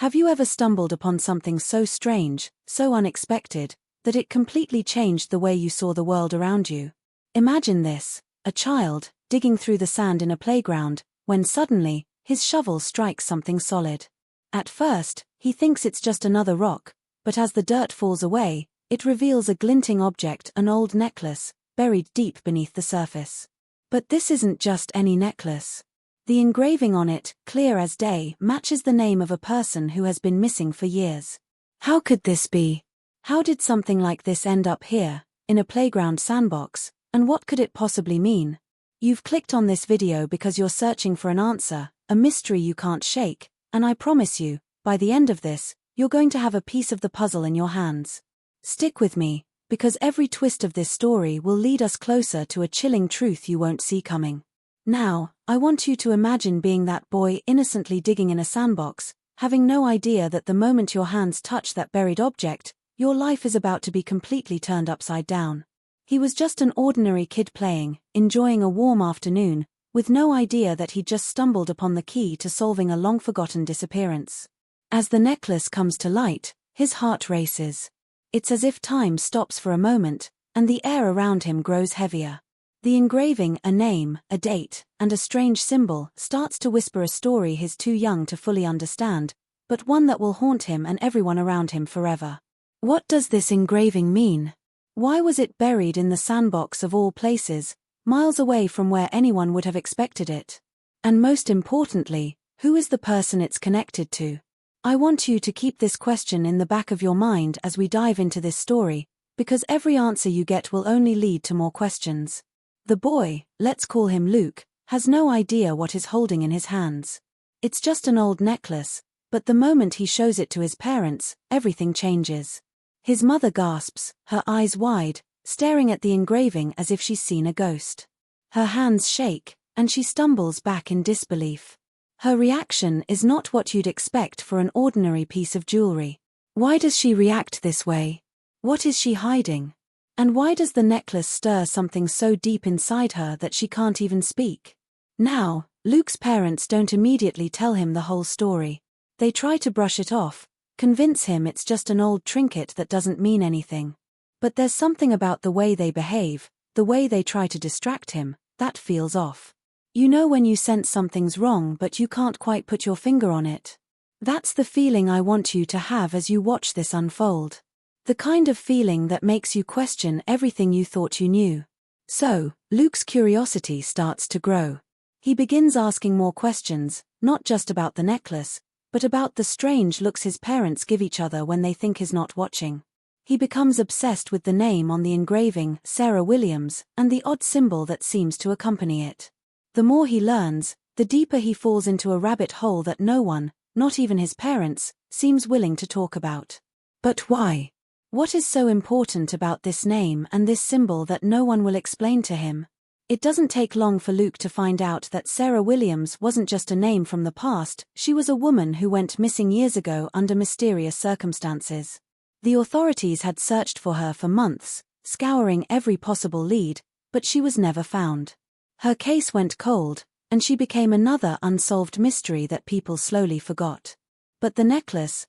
Have you ever stumbled upon something so strange, so unexpected, that it completely changed the way you saw the world around you? Imagine this: a child, digging through the sand in a playground, when suddenly, his shovel strikes something solid. At first, he thinks it's just another rock, but as the dirt falls away, it reveals a glinting object, an old necklace, buried deep beneath the surface. But this isn't just any necklace. The engraving on it, clear as day, matches the name of a person who has been missing for years. How could this be? How did something like this end up here, in a playground sandbox, and what could it possibly mean? You've clicked on this video because you're searching for an answer, a mystery you can't shake, and I promise you, by the end of this, you're going to have a piece of the puzzle in your hands. Stick with me, because every twist of this story will lead us closer to a chilling truth you won't see coming. Now, I want you to imagine being that boy innocently digging in a sandbox, having no idea that the moment your hands touch that buried object, your life is about to be completely turned upside down. He was just an ordinary kid playing, enjoying a warm afternoon, with no idea that he'd just stumbled upon the key to solving a long-forgotten disappearance. As the necklace comes to light, his heart races. It's as if time stops for a moment, and the air around him grows heavier. The engraving, a name, a date, and a strange symbol, starts to whisper a story he's too young to fully understand, but one that will haunt him and everyone around him forever. What does this engraving mean? Why was it buried in the sandbox of all places, miles away from where anyone would have expected it? And most importantly, who is the person it's connected to? I want you to keep this question in the back of your mind as we dive into this story, because every answer you get will only lead to more questions. The boy, let's call him Luke, has no idea what he's holding in his hands. It's just an old necklace, but the moment he shows it to his parents, everything changes. His mother gasps, her eyes wide, staring at the engraving as if she's seen a ghost. Her hands shake, and she stumbles back in disbelief. Her reaction is not what you'd expect for an ordinary piece of jewelry. Why does she react this way? What is she hiding? And why does the necklace stir something so deep inside her that she can't even speak? Now, Luke's parents don't immediately tell him the whole story. They try to brush it off, convince him it's just an old trinket that doesn't mean anything. But there's something about the way they behave, the way they try to distract him, that feels off. You know when you sense something's wrong but you can't quite put your finger on it? That's the feeling I want you to have as you watch this unfold. The kind of feeling that makes you question everything you thought you knew. So, Luke's curiosity starts to grow. He begins asking more questions, not just about the necklace, but about the strange looks his parents give each other when they think he's not watching. He becomes obsessed with the name on the engraving, Sarah Williams, and the odd symbol that seems to accompany it. The more he learns, the deeper he falls into a rabbit hole that no one, not even his parents, seems willing to talk about. But why? What is so important about this name and this symbol that no one will explain to him? It doesn't take long for Luke to find out that Sarah Williams wasn't just a name from the past, she was a woman who went missing years ago under mysterious circumstances. The authorities had searched for her for months, scouring every possible lead, but she was never found. Her case went cold, and she became another unsolved mystery that people slowly forgot. But the necklace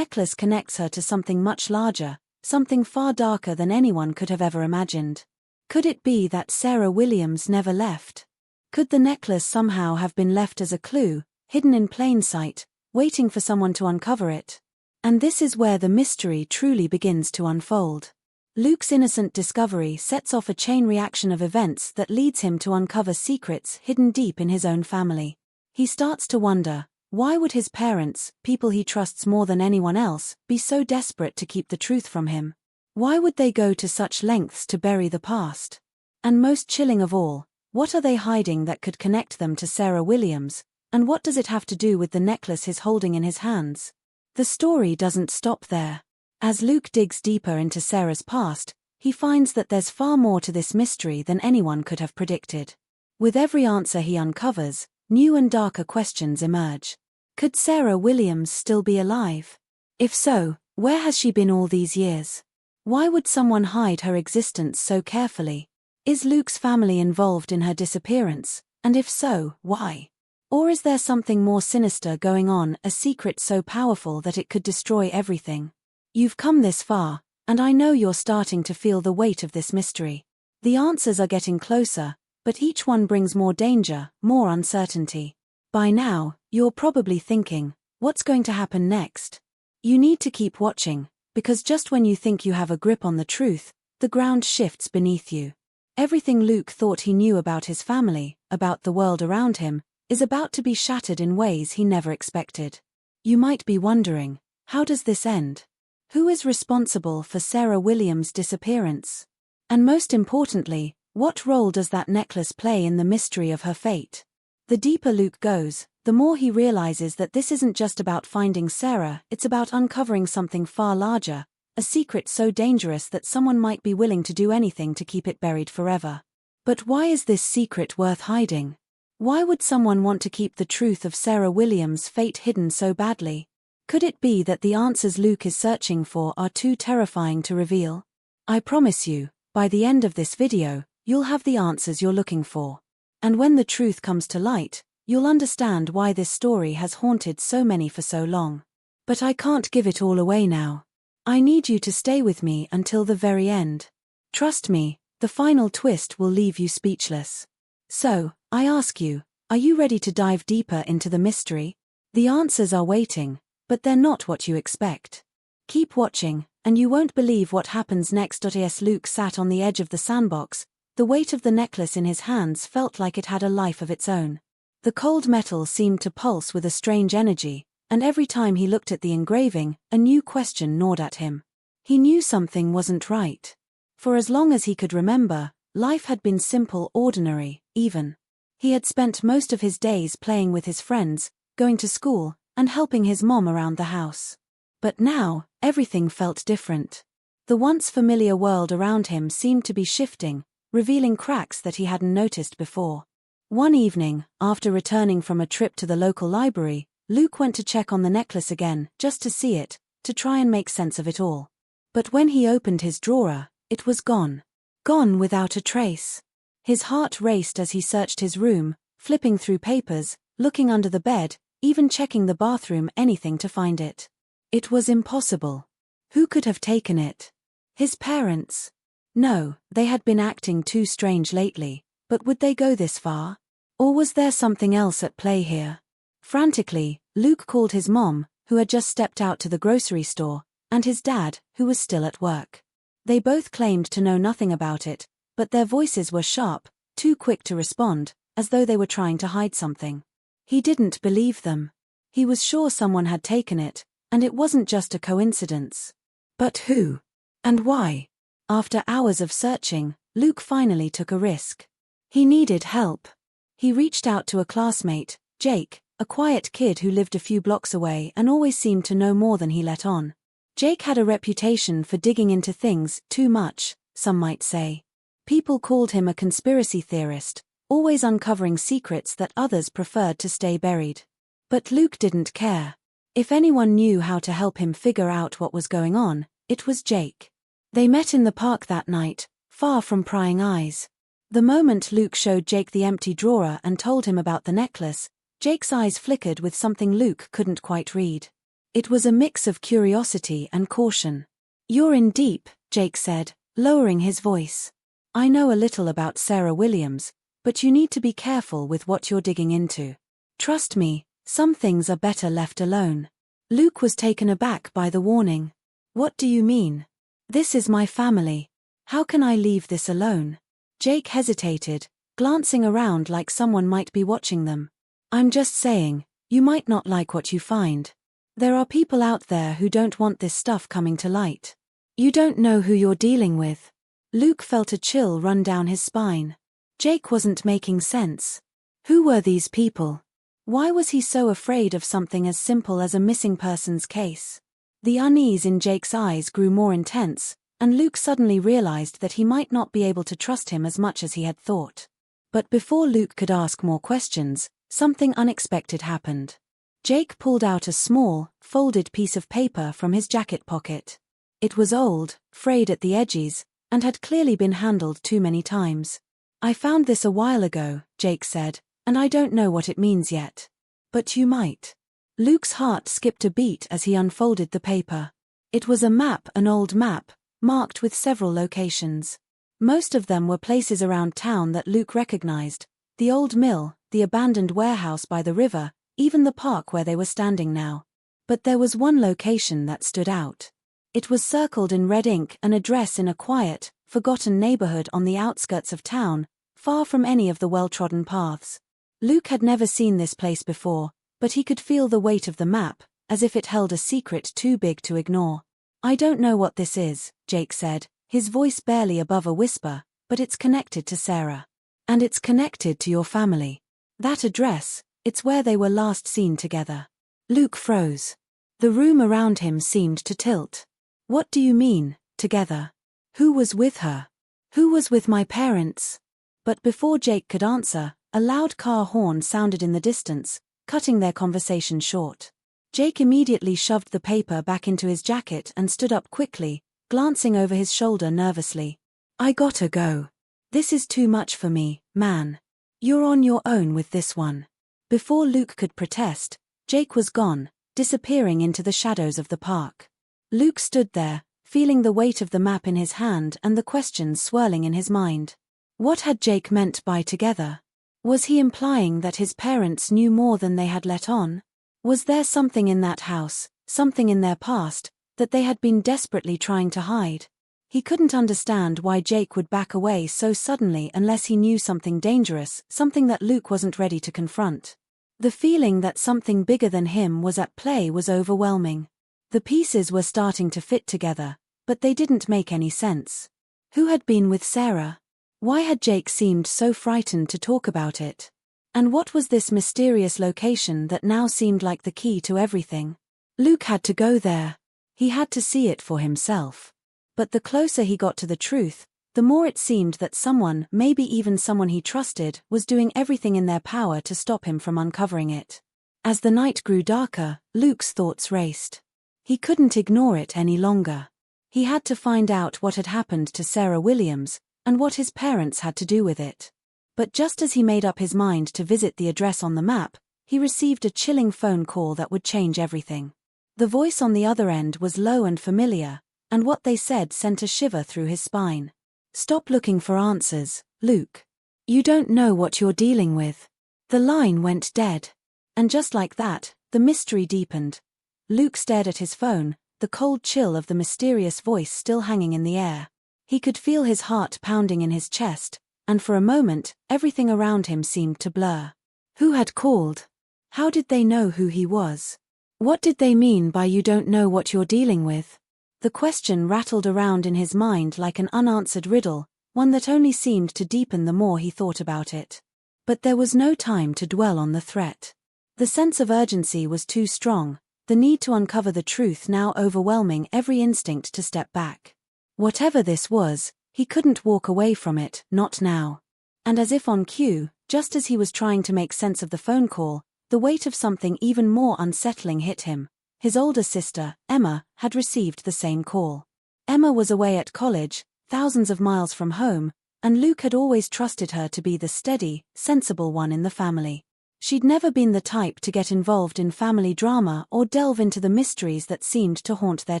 connects her to something much larger, something far darker than anyone could have ever imagined. Could it be that Sarah Williams never left? Could the necklace somehow have been left as a clue, hidden in plain sight, waiting for someone to uncover it? And this is where the mystery truly begins to unfold. Luke's innocent discovery sets off a chain reaction of events that leads him to uncover secrets hidden deep in his own family. He starts to wonder, why would his parents, people he trusts more than anyone else, be so desperate to keep the truth from him? Why would they go to such lengths to bury the past? And most chilling of all, what are they hiding that could connect them to Sarah Williams, and what does it have to do with the necklace he's holding in his hands? The story doesn't stop there. As Luke digs deeper into Sarah's past, he finds that there's far more to this mystery than anyone could have predicted. With every answer he uncovers, new and darker questions emerge. Could Sarah Williams still be alive? If so, where has she been all these years? Why would someone hide her existence so carefully? Is Luke's family involved in her disappearance, and if so, why? Or is there something more sinister going on, a secret so powerful that it could destroy everything? You've come this far, and I know you're starting to feel the weight of this mystery. The answers are getting closer, but each one brings more danger, more uncertainty. By now, you're probably thinking, what's going to happen next? You need to keep watching, because just when you think you have a grip on the truth, the ground shifts beneath you. Everything Luke thought he knew about his family, about the world around him, is about to be shattered in ways he never expected. You might be wondering, how does this end? Who is responsible for Sarah Williams' disappearance? And most importantly, what role does that necklace play in the mystery of her fate? The deeper Luke goes, the more he realizes that this isn't just about finding Sarah, it's about uncovering something far larger, a secret so dangerous that someone might be willing to do anything to keep it buried forever. But why is this secret worth hiding? Why would someone want to keep the truth of Sarah Williams' fate hidden so badly? Could it be that the answers Luke is searching for are too terrifying to reveal? I promise you, by the end of this video, you'll have the answers you're looking for. And when the truth comes to light, you'll understand why this story has haunted so many for so long. But I can't give it all away now. I need you to stay with me until the very end. Trust me, the final twist will leave you speechless. So, I ask you, are you ready to dive deeper into the mystery? The answers are waiting, but they're not what you expect. Keep watching, and you won't believe what happens next. As Luke sat on the edge of the sandbox, the weight of the necklace in his hands felt like it had a life of its own. The cold metal seemed to pulse with a strange energy, and every time he looked at the engraving, a new question gnawed at him. He knew something wasn't right. For as long as he could remember, life had been simple, ordinary, even. He had spent most of his days playing with his friends, going to school, and helping his mom around the house. But now, everything felt different. The once familiar world around him seemed to be shifting, revealing cracks that he hadn't noticed before. One evening, after returning from a trip to the local library, Luke went to check on the necklace again, just to see it, to try and make sense of it all. But when he opened his drawer, it was gone. Gone without a trace. His heart raced as he searched his room, flipping through papers, looking under the bed, even checking the bathroom, anything to find it. It was impossible. Who could have taken it? His parents? No, they had been acting too strange lately, but would they go this far? Or was there something else at play here? Frantically, Luke called his mom, who had just stepped out to the grocery store, and his dad, who was still at work. They both claimed to know nothing about it, but their voices were sharp, too quick to respond, as though they were trying to hide something. He didn't believe them. He was sure someone had taken it, and it wasn't just a coincidence. But who? And why? After hours of searching, Luke finally took a risk. He needed help. He reached out to a classmate, Jake, a quiet kid who lived a few blocks away and always seemed to know more than he let on. Jake had a reputation for digging into things too much, some might say. People called him a conspiracy theorist, always uncovering secrets that others preferred to stay buried. But Luke didn't care. If anyone knew how to help him figure out what was going on, it was Jake. They met in the park that night, far from prying eyes. The moment Luke showed Jake the empty drawer and told him about the necklace, Jake's eyes flickered with something Luke couldn't quite read. It was a mix of curiosity and caution. "You're in deep," Jake said, lowering his voice. "I know a little about Sarah Williams, but you need to be careful with what you're digging into. Trust me, some things are better left alone." Luke was taken aback by the warning. "What do you mean? This is my family. How can I leave this alone?" Jake hesitated, glancing around like someone might be watching them. "I'm just saying, you might not like what you find. There are people out there who don't want this stuff coming to light. You don't know who you're dealing with." Luke felt a chill run down his spine. Jake wasn't making sense. Who were these people? Why was he so afraid of something as simple as a missing persons case? The unease in Jake's eyes grew more intense, and Luke suddenly realized that he might not be able to trust him as much as he had thought. But before Luke could ask more questions, something unexpected happened. Jake pulled out a small, folded piece of paper from his jacket pocket. It was old, frayed at the edges, and had clearly been handled too many times. "I found this a while ago," Jake said, And I don't know what it means yet. But you might. Luke's heart skipped a beat as he unfolded the paper. It was a map, an old map, marked with several locations. Most of them were places around town that Luke recognized: the old mill, the abandoned warehouse by the river, even the park where they were standing now. But there was one location that stood out. It was circled in red ink, an address in a quiet, forgotten neighborhood on the outskirts of town, far from any of the well-trodden paths. Luke had never seen this place before, but he could feel the weight of the map, as if it held a secret too big to ignore. I don't know what this is, Jake said, his voice barely above a whisper, but it's connected to Sarah. And it's connected to your family. That address, it's where they were last seen together. Luke froze. The room around him seemed to tilt. What do you mean, together? Who was with her? Who was with my parents? But before Jake could answer, a loud car horn sounded in the distance, cutting their conversation short. Jake immediately shoved the paper back into his jacket and stood up quickly, glancing over his shoulder nervously. I gotta go. This is too much for me, man. You're on your own with this one. Before Luke could protest, Jake was gone, disappearing into the shadows of the park. Luke stood there, feeling the weight of the map in his hand and the questions swirling in his mind. What had Jake meant by together? Was he implying that his parents knew more than they had let on? Was there something in that house, something in their past, that they had been desperately trying to hide? He couldn't understand why Jake would back away so suddenly unless he knew something dangerous, something that Luke wasn't ready to confront. The feeling that something bigger than him was at play was overwhelming. The pieces were starting to fit together, but they didn't make any sense. Who had been with Sarah? Why had Jake seemed so frightened to talk about it? And what was this mysterious location that now seemed like the key to everything? Luke had to go there. He had to see it for himself. But the closer he got to the truth, the more it seemed that someone, maybe even someone he trusted, was doing everything in their power to stop him from uncovering it. As the night grew darker, Luke's thoughts raced. He couldn't ignore it any longer. He had to find out what had happened to Sarah Williams, and what his parents had to do with it. But just as he made up his mind to visit the address on the map, he received a chilling phone call that would change everything. The voice on the other end was low and familiar, and what they said sent a shiver through his spine. Stop looking for answers, Luke. You don't know what you're dealing with. The line went dead. And just like that, the mystery deepened. Luke stared at his phone, the cold chill of the mysterious voice still hanging in the air. He could feel his heart pounding in his chest, and for a moment, everything around him seemed to blur. Who had called? How did they know who he was? What did they mean by you don't know what you're dealing with? The question rattled around in his mind like an unanswered riddle, one that only seemed to deepen the more he thought about it. But there was no time to dwell on the threat. The sense of urgency was too strong, the need to uncover the truth now overwhelming every instinct to step back. Whatever this was, he couldn't walk away from it, not now. And as if on cue, just as he was trying to make sense of the phone call, the weight of something even more unsettling hit him. His older sister, Emma, had received the same call. Emma was away at college, thousands of miles from home, and Luke had always trusted her to be the steady, sensible one in the family. She'd never been the type to get involved in family drama or delve into the mysteries that seemed to haunt their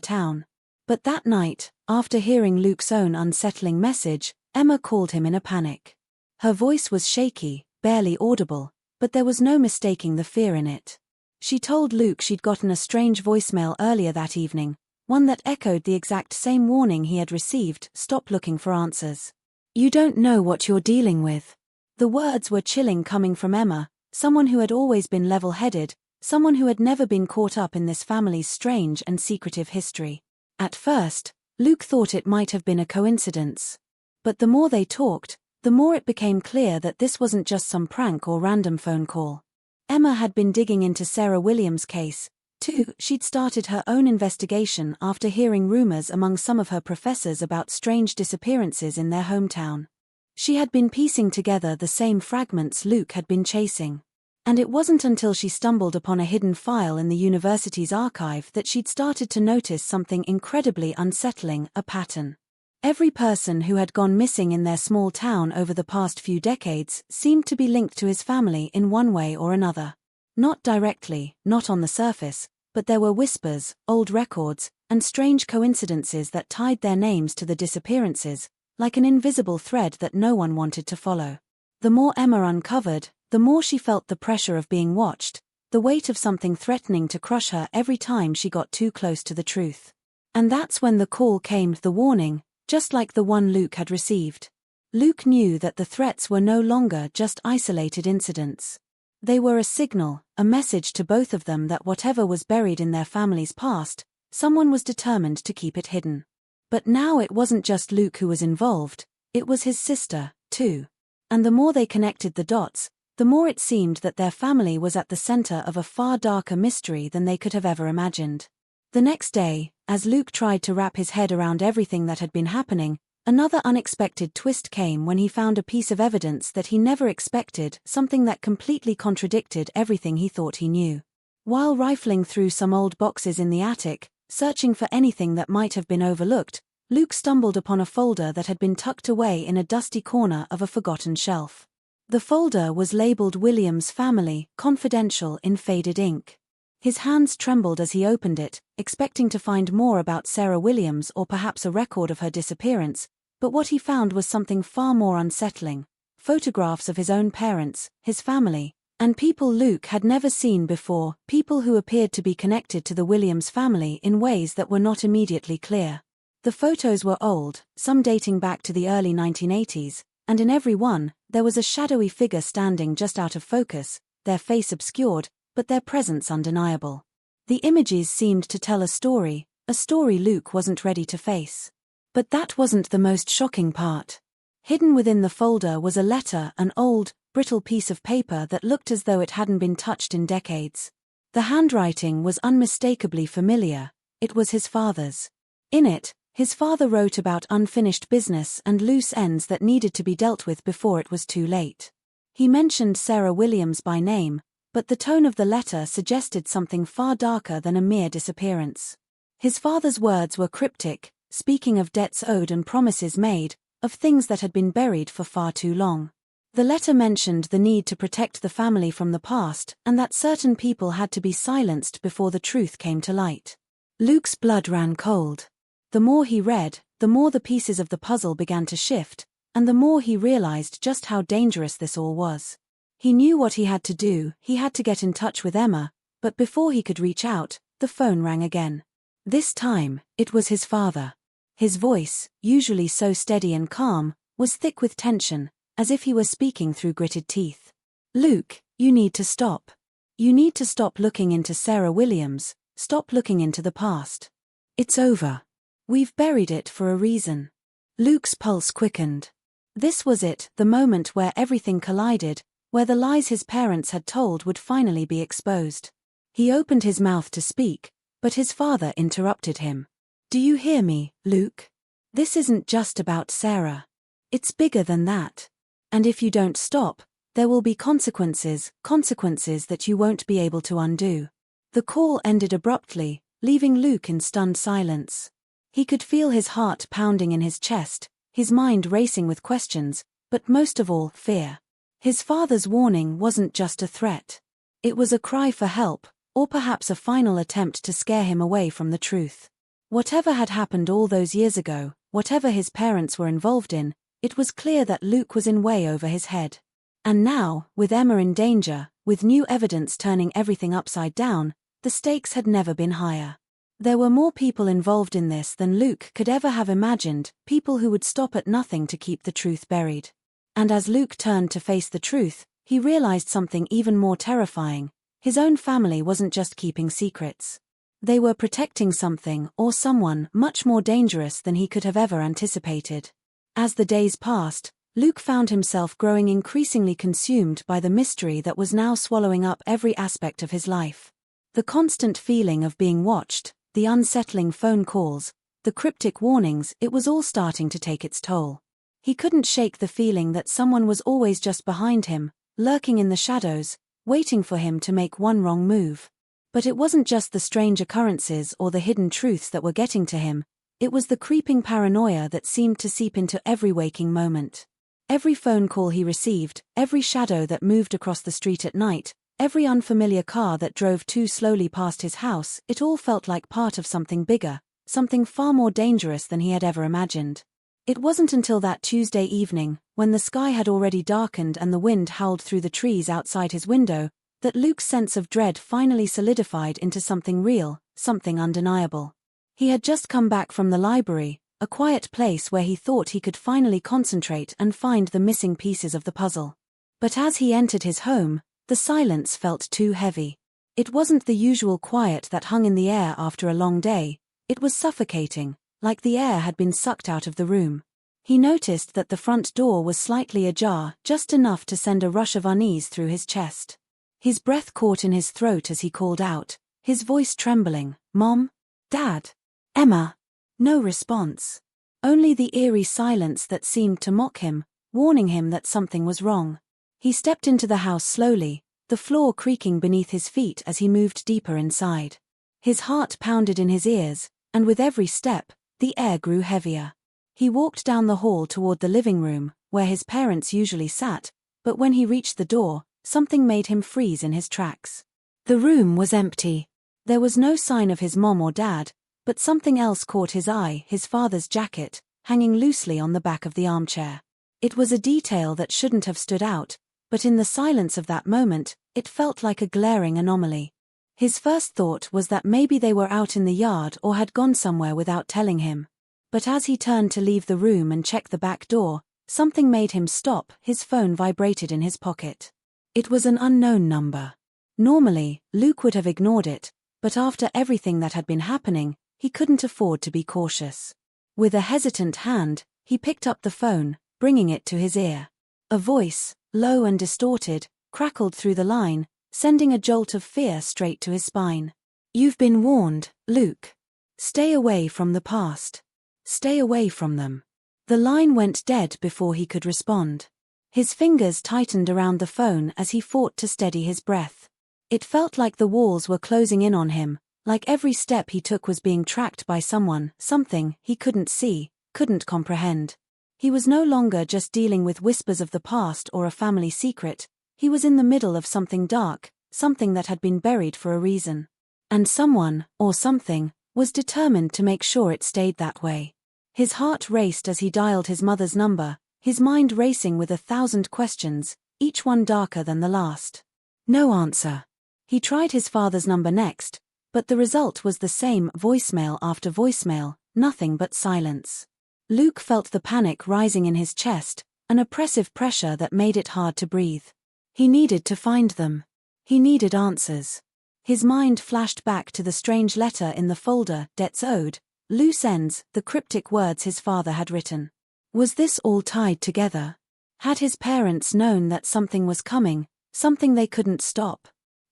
town. But that night, after hearing Luke's own unsettling message, Emma called him in a panic. Her voice was shaky, barely audible, but there was no mistaking the fear in it. She told Luke she'd gotten a strange voicemail earlier that evening, one that echoed the exact same warning he had received: stop looking for answers. You don't know what you're dealing with. The words were chilling coming from Emma, someone who had always been level-headed, someone who had never been caught up in this family's strange and secretive history. At first, Luke thought it might have been a coincidence. But the more they talked, the more it became clear that this wasn't just some prank or random phone call. Emma had been digging into Sarah Williams' case, too. She'd started her own investigation after hearing rumors among some of her professors about strange disappearances in their hometown. She had been piecing together the same fragments Luke had been chasing. And it wasn't until she stumbled upon a hidden file in the university's archive that she'd started to notice something incredibly unsettling: a pattern. Every person who had gone missing in their small town over the past few decades seemed to be linked to his family in one way or another. Not directly, not on the surface, but there were whispers, old records, and strange coincidences that tied their names to the disappearances, like an invisible thread that no one wanted to follow. The more Emma uncovered, the more she felt the pressure of being watched, the weight of something threatening to crush her every time she got too close to the truth. And that's when the call came, the warning, just like the one Luke had received. Luke knew that the threats were no longer just isolated incidents. They were a signal, a message to both of them that whatever was buried in their family's past, someone was determined to keep it hidden. But now it wasn't just Luke who was involved, it was his sister, too. And the more they connected the dots, the more it seemed that their family was at the center of a far darker mystery than they could have ever imagined. The next day, as Luke tried to wrap his head around everything that had been happening, another unexpected twist came when he found a piece of evidence that he never expected, something that completely contradicted everything he thought he knew. While rifling through some old boxes in the attic, searching for anything that might have been overlooked, Luke stumbled upon a folder that had been tucked away in a dusty corner of a forgotten shelf. The folder was labeled Williams Family, Confidential in faded ink. His hands trembled as he opened it, expecting to find more about Sarah Williams or perhaps a record of her disappearance, but what he found was something far more unsettling: photographs of his own parents, his family, and people Luke had never seen before, people who appeared to be connected to the Williams family in ways that were not immediately clear. The photos were old, some dating back to the early 1980s, and in every one, there was a shadowy figure standing just out of focus, their face obscured, but their presence undeniable. The images seemed to tell a story Luke wasn't ready to face. But that wasn't the most shocking part. Hidden within the folder was a letter, an old, brittle piece of paper that looked as though it hadn't been touched in decades. The handwriting was unmistakably familiar. It was his father's. In it, his father wrote about unfinished business and loose ends that needed to be dealt with before it was too late. He mentioned Sarah Williams by name, but the tone of the letter suggested something far darker than a mere disappearance. His father's words were cryptic, speaking of debts owed and promises made, of things that had been buried for far too long. The letter mentioned the need to protect the family from the past and that certain people had to be silenced before the truth came to light. Luke's blood ran cold. The more he read, the more the pieces of the puzzle began to shift, and the more he realized just how dangerous this all was. He knew what he had to do, he had to get in touch with Emma, but before he could reach out, the phone rang again. This time, it was his father. His voice, usually so steady and calm, was thick with tension, as if he were speaking through gritted teeth. "Luke, you need to stop. You need to stop looking into Sarah Williams, stop looking into the past. It's over. We've buried it for a reason." Luke's pulse quickened. This was it, the moment where everything collided, where the lies his parents had told would finally be exposed. He opened his mouth to speak, but his father interrupted him. "Do you hear me, Luke? This isn't just about Sarah. It's bigger than that. And if you don't stop, there will be consequences that you won't be able to undo." The call ended abruptly, leaving Luke in stunned silence. He could feel his heart pounding in his chest, his mind racing with questions, but most of all, fear. His father's warning wasn't just a threat. It was a cry for help, or perhaps a final attempt to scare him away from the truth. Whatever had happened all those years ago, whatever his parents were involved in, it was clear that Luke was in way over his head. And now, with Emma in danger, with new evidence turning everything upside down, the stakes had never been higher. There were more people involved in this than Luke could ever have imagined, people who would stop at nothing to keep the truth buried. And as Luke turned to face the truth, he realized something even more terrifying. His own family wasn't just keeping secrets. They were protecting something or someone much more dangerous than he could have ever anticipated. As the days passed, Luke found himself growing increasingly consumed by the mystery that was now swallowing up every aspect of his life. The constant feeling of being watched, the unsettling phone calls, the cryptic warnings, it was all starting to take its toll. He couldn't shake the feeling that someone was always just behind him, lurking in the shadows, waiting for him to make one wrong move. But it wasn't just the strange occurrences or the hidden truths that were getting to him, It was the creeping paranoia that seemed to seep into every waking moment. Every phone call he received, every shadow that moved across the street at night, every unfamiliar car that drove too slowly past his house, it all felt like part of something bigger, something far more dangerous than he had ever imagined. It wasn't until that Tuesday evening, when the sky had already darkened and the wind howled through the trees outside his window, that Luke's sense of dread finally solidified into something real, something undeniable. He had just come back from the library, a quiet place where he thought he could finally concentrate and find the missing pieces of the puzzle. But as he entered his home, the silence felt too heavy. It wasn't the usual quiet that hung in the air after a long day, it was suffocating, like the air had been sucked out of the room. He noticed that the front door was slightly ajar, just enough to send a rush of unease through his chest. His breath caught in his throat as he called out, his voice trembling, "Mom? Dad? Emma?" No response. Only the eerie silence that seemed to mock him, warning him that something was wrong. He stepped into the house slowly, the floor creaking beneath his feet as he moved deeper inside. His heart pounded in his ears, and with every step, the air grew heavier. He walked down the hall toward the living room, where his parents usually sat, but when he reached the door, something made him freeze in his tracks. The room was empty. There was no sign of his mom or dad, but something else caught his eye, his father's jacket, hanging loosely on the back of the armchair. It was a detail that shouldn't have stood out, but in the silence of that moment, it felt like a glaring anomaly. His first thought was that maybe they were out in the yard or had gone somewhere without telling him. But as he turned to leave the room and check the back door, something made him stop. His phone vibrated in his pocket. It was an unknown number. Normally, Luke would have ignored it, but after everything that had been happening, he couldn't afford to be cautious. With a hesitant hand, he picked up the phone, bringing it to his ear. A voice, low and distorted, crackled through the line, sending a jolt of fear straight to his spine. "You've been warned, Luke. Stay away from the past. Stay away from them." The line went dead before he could respond. His fingers tightened around the phone as he fought to steady his breath. It felt like the walls were closing in on him, like every step he took was being tracked by someone, something he couldn't see, couldn't comprehend. He was no longer just dealing with whispers of the past or a family secret, he was in the middle of something dark, something that had been buried for a reason. And someone, or something, was determined to make sure it stayed that way. His heart raced as he dialed his mother's number, his mind racing with 1,000 questions, each one darker than the last. No answer. He tried his father's number next, but the result was the same, voicemail after voicemail, nothing but silence. Luke felt the panic rising in his chest, an oppressive pressure that made it hard to breathe. He needed to find them. He needed answers. His mind flashed back to the strange letter in the folder, debts owed, loose ends, the cryptic words his father had written. Was this all tied together? Had his parents known that something was coming, something they couldn't stop?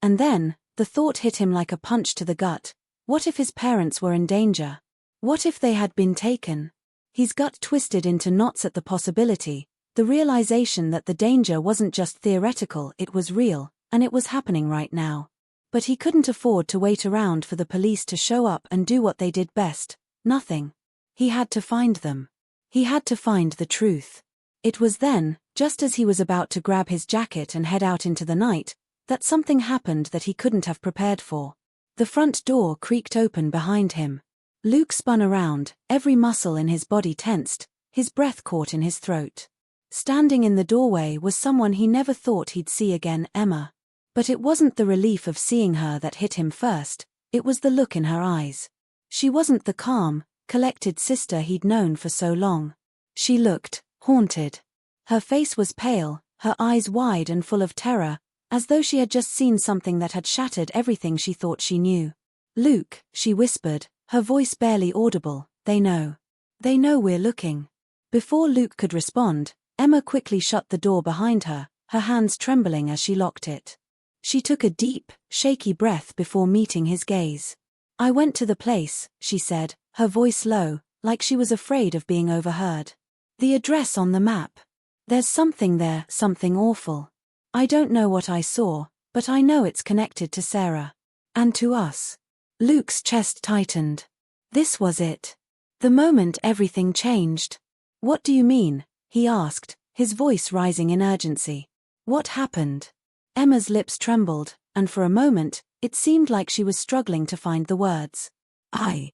And then, the thought hit him like a punch to the gut. What if his parents were in danger? What if they had been taken? His gut twisted into knots at the possibility, the realization that the danger wasn't just theoretical, it was real, and it was happening right now. But he couldn't afford to wait around for the police to show up and do what they did best, nothing. He had to find them. He had to find the truth. It was then, just as he was about to grab his jacket and head out into the night, that something happened that he couldn't have prepared for. The front door creaked open behind him. Luke spun around, every muscle in his body tensed, his breath caught in his throat. Standing in the doorway was someone he never thought he'd see again, Emma. But it wasn't the relief of seeing her that hit him first, it was the look in her eyes. She wasn't the calm, collected sister he'd known for so long. She looked haunted. Her face was pale, her eyes wide and full of terror, as though she had just seen something that had shattered everything she thought she knew. "Luke," she whispered, her voice barely audible, "They know. They know we're looking." Before Luke could respond, Emma quickly shut the door behind her, her hands trembling as she locked it. She took a deep, shaky breath before meeting his gaze. "I went to the place," she said, her voice low, like she was afraid of being overheard. "The address on the map. There's something there, something awful. I don't know what I saw, but I know it's connected to Sarah. And to us." Luke's chest tightened. This was it. The moment everything changed. What do you mean? He asked, his voice rising in urgency. What happened? Emma's lips trembled, and for a moment, it seemed like she was struggling to find the words. I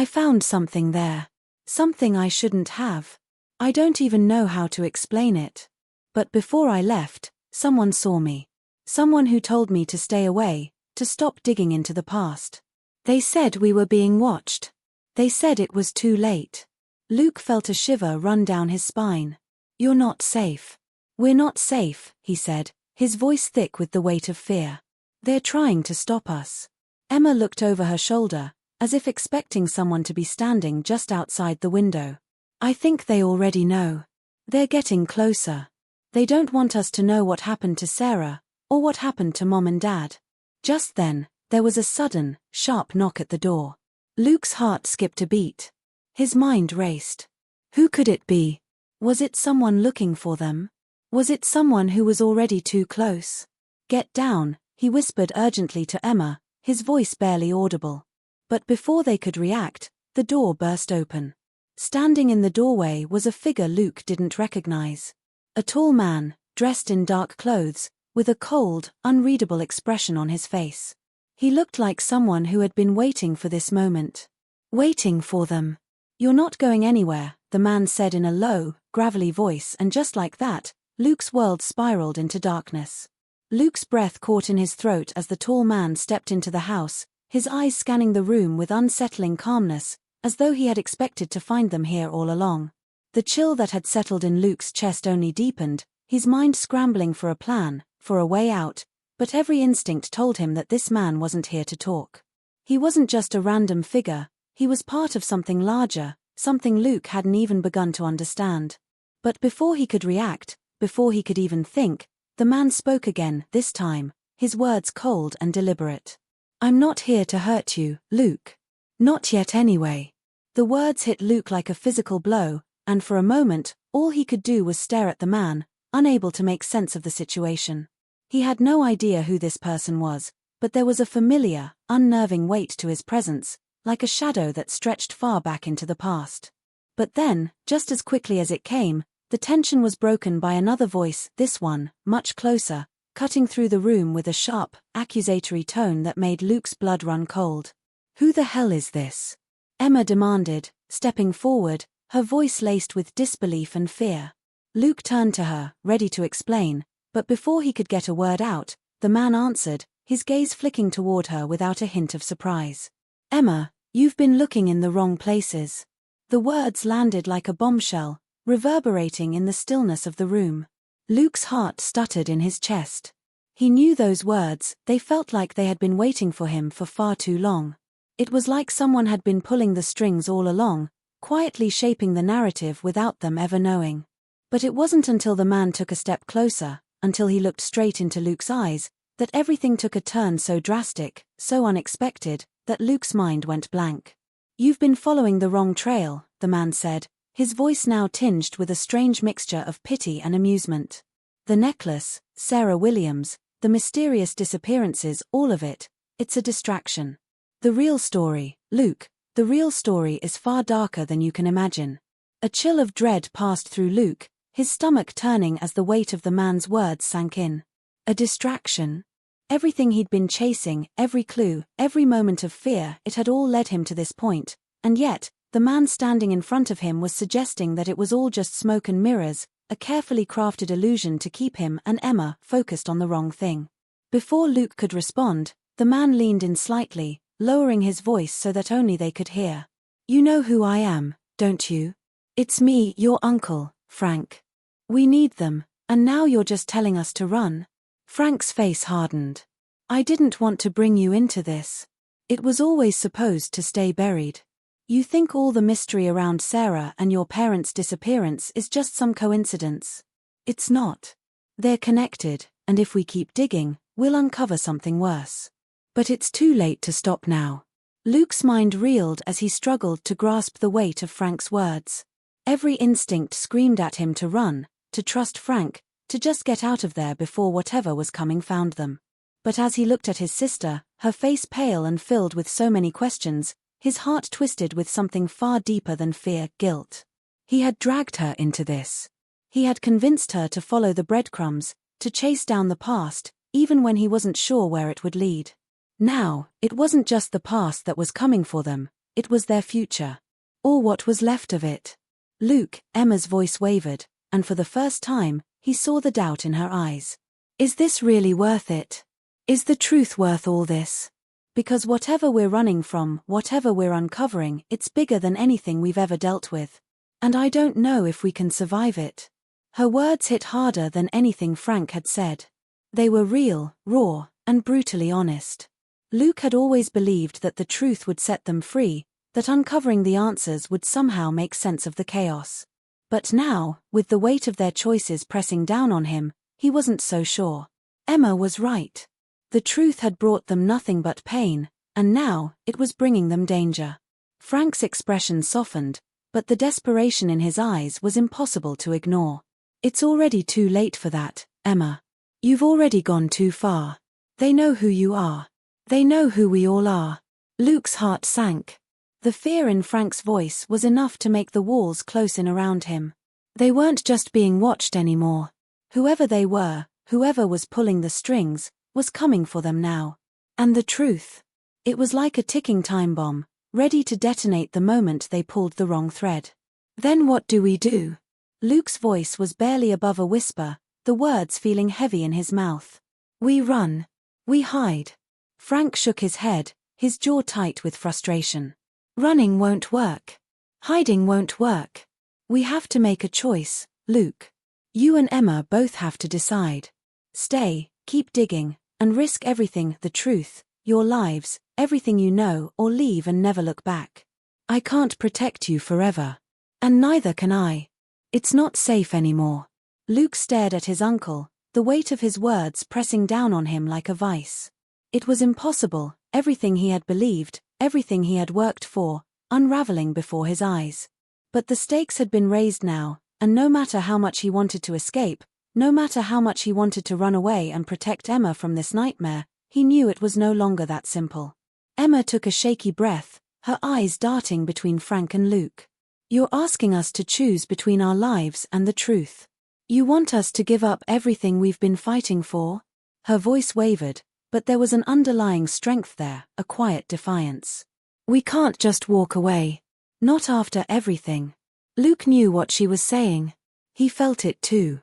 found something there. Something I shouldn't have. I don't even know how to explain it. But before I left, someone saw me. Someone who told me to stay away, to stop digging into the past. They said we were being watched. They said it was too late. Luke felt a shiver run down his spine. You're not safe. We're not safe, he said, his voice thick with the weight of fear. They're trying to stop us. Emma looked over her shoulder, as if expecting someone to be standing just outside the window. I think they already know. They're getting closer. They don't want us to know what happened to Sarah, or what happened to Mom and Dad. Just then, there was a sudden, sharp knock at the door. Luke's heart skipped a beat. His mind raced. Who could it be? Was it someone looking for them? Was it someone who was already too close? Get down, he whispered urgently to Emma, his voice barely audible. But before they could react, the door burst open. Standing in the doorway was a figure Luke didn't recognize. A tall man, dressed in dark clothes, with a cold, unreadable expression on his face. He looked like someone who had been waiting for this moment. Waiting for them. You're not going anywhere, the man said in a low, gravelly voice, and just like that, Luke's world spiraled into darkness. Luke's breath caught in his throat as the tall man stepped into the house, his eyes scanning the room with unsettling calmness, as though he had expected to find them here all along. The chill that had settled in Luke's chest only deepened, his mind scrambling for a plan, for a way out, but every instinct told him that this man wasn't here to talk. He wasn't just a random figure, he was part of something larger, something Luke hadn't even begun to understand. But before he could react, before he could even think, the man spoke again, this time, his words cold and deliberate. I'm not here to hurt you, Luke. Not yet anyway. The words hit Luke like a physical blow, and for a moment, all he could do was stare at the man, unable to make sense of the situation. He had no idea who this person was, but there was a familiar, unnerving weight to his presence, like a shadow that stretched far back into the past. But then, just as quickly as it came, the tension was broken by another voice, this one, much closer, cutting through the room with a sharp, accusatory tone that made Luke's blood run cold. Who the hell is this? Emma demanded, stepping forward, her voice laced with disbelief and fear. Luke turned to her, ready to explain, but before he could get a word out, the man answered, his gaze flicking toward her without a hint of surprise. Emma, you've been looking in the wrong places. The words landed like a bombshell, reverberating in the stillness of the room. Luke's heart stuttered in his chest. He knew those words, they felt like they had been waiting for him for far too long. It was like someone had been pulling the strings all along, quietly shaping the narrative without them ever knowing. But it wasn't until the man took a step closer, until he looked straight into Luke's eyes, that everything took a turn so drastic, so unexpected, that Luke's mind went blank. You've been following the wrong trail, the man said, his voice now tinged with a strange mixture of pity and amusement. The necklace, Sarah Williams, the mysterious disappearances, all of it, it's a distraction. The real story, Luke, the real story is far darker than you can imagine. A chill of dread passed through Luke, his stomach turning as the weight of the man's words sank in. A distraction? Everything he'd been chasing, every clue, every moment of fear, it had all led him to this point, and yet, the man standing in front of him was suggesting that it was all just smoke and mirrors, a carefully crafted illusion to keep him and Emma focused on the wrong thing. Before Luke could respond, the man leaned in slightly, lowering his voice so that only they could hear. You know who I am, don't you? It's me, your uncle, Frank. We need them, and now you're just telling us to run. Frank's face hardened. I didn't want to bring you into this. It was always supposed to stay buried. You think all the mystery around Sarah and your parents' disappearance is just some coincidence. It's not. They're connected, and if we keep digging, we'll uncover something worse. But it's too late to stop now. Luke's mind reeled as he struggled to grasp the weight of Frank's words. Every instinct screamed at him to run, to trust Frank, to just get out of there before whatever was coming found them. But as he looked at his sister, her face pale and filled with so many questions, his heart twisted with something far deeper than fear, guilt. He had dragged her into this. He had convinced her to follow the breadcrumbs, to chase down the past, even when he wasn't sure where it would lead. Now, it wasn't just the past that was coming for them, it was their future. Or what was left of it. Luke, Emma's voice wavered, and for the first time, he saw the doubt in her eyes. Is this really worth it? Is the truth worth all this? Because whatever we're running from, whatever we're uncovering, it's bigger than anything we've ever dealt with. And I don't know if we can survive it. Her words hit harder than anything Frank had said. They were real, raw, and brutally honest. Luke had always believed that the truth would set them free, that uncovering the answers would somehow make sense of the chaos. But now, with the weight of their choices pressing down on him, he wasn't so sure. Emma was right. The truth had brought them nothing but pain, and now, it was bringing them danger. Frank's expression softened, but the desperation in his eyes was impossible to ignore. It's already too late for that, Emma. You've already gone too far. They know who you are. They know who we all are. Luke's heart sank. The fear in Frank's voice was enough to make the walls close in around him. They weren't just being watched anymore. Whoever they were, whoever was pulling the strings, was coming for them now. And the truth? It was like a ticking time bomb, ready to detonate the moment they pulled the wrong thread. Then what do we do? Luke's voice was barely above a whisper, the words feeling heavy in his mouth. We run. We hide. Frank shook his head, his jaw tight with frustration. Running won't work. Hiding won't work. We have to make a choice, Luke. You and Emma both have to decide. Stay, keep digging, and risk everything, the truth, your lives, everything you know, or leave and never look back. I can't protect you forever. And neither can I. It's not safe anymore. Luke stared at his uncle, the weight of his words pressing down on him like a vice. It was impossible, everything he had believed, everything he had worked for, unraveling before his eyes. But the stakes had been raised now, and no matter how much he wanted to escape, no matter how much he wanted to run away and protect Emma from this nightmare, he knew it was no longer that simple. Emma took a shaky breath, her eyes darting between Frank and Luke. You're asking us to choose between our lives and the truth. You want us to give up everything we've been fighting for? Her voice wavered, but there was an underlying strength there, a quiet defiance. We can't just walk away. Not after everything. Luke knew what she was saying. He felt it too.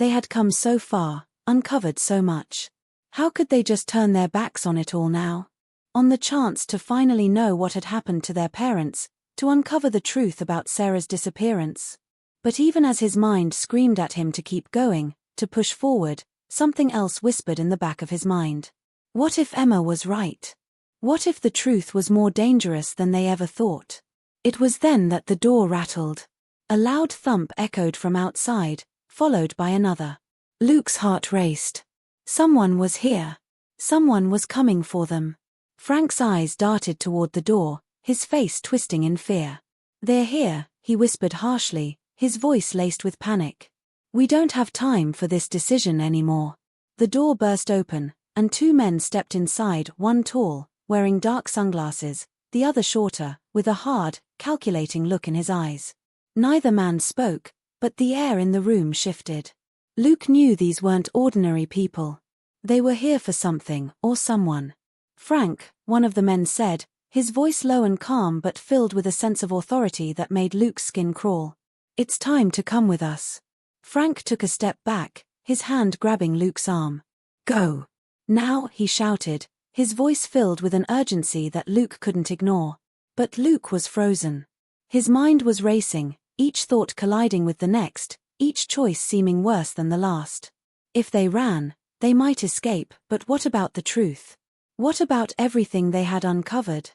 They had come so far, uncovered so much. How could they just turn their backs on it all now? On the chance to finally know what had happened to their parents, to uncover the truth about Sarah's disappearance. But even as his mind screamed at him to keep going, to push forward, something else whispered in the back of his mind. What if Emma was right? What if the truth was more dangerous than they ever thought? It was then that the door rattled. A loud thump echoed from outside, followed by another. Luke's heart raced. Someone was here. Someone was coming for them. Frank's eyes darted toward the door, his face twisting in fear. They're here, he whispered harshly, his voice laced with panic. We don't have time for this decision anymore. The door burst open, and two men stepped inside, one tall, wearing dark sunglasses, the other shorter, with a hard, calculating look in his eyes. Neither man spoke, but the air in the room shifted. Luke knew these weren't ordinary people. They were here for something, or someone. Frank, one of the men said, his voice low and calm but filled with a sense of authority that made Luke's skin crawl. It's time to come with us. Frank took a step back, his hand grabbing Luke's arm. Go. Now, he shouted, his voice filled with an urgency that Luke couldn't ignore. But Luke was frozen. His mind was racing, each thought colliding with the next, each choice seeming worse than the last. If they ran, they might escape, but what about the truth? What about everything they had uncovered?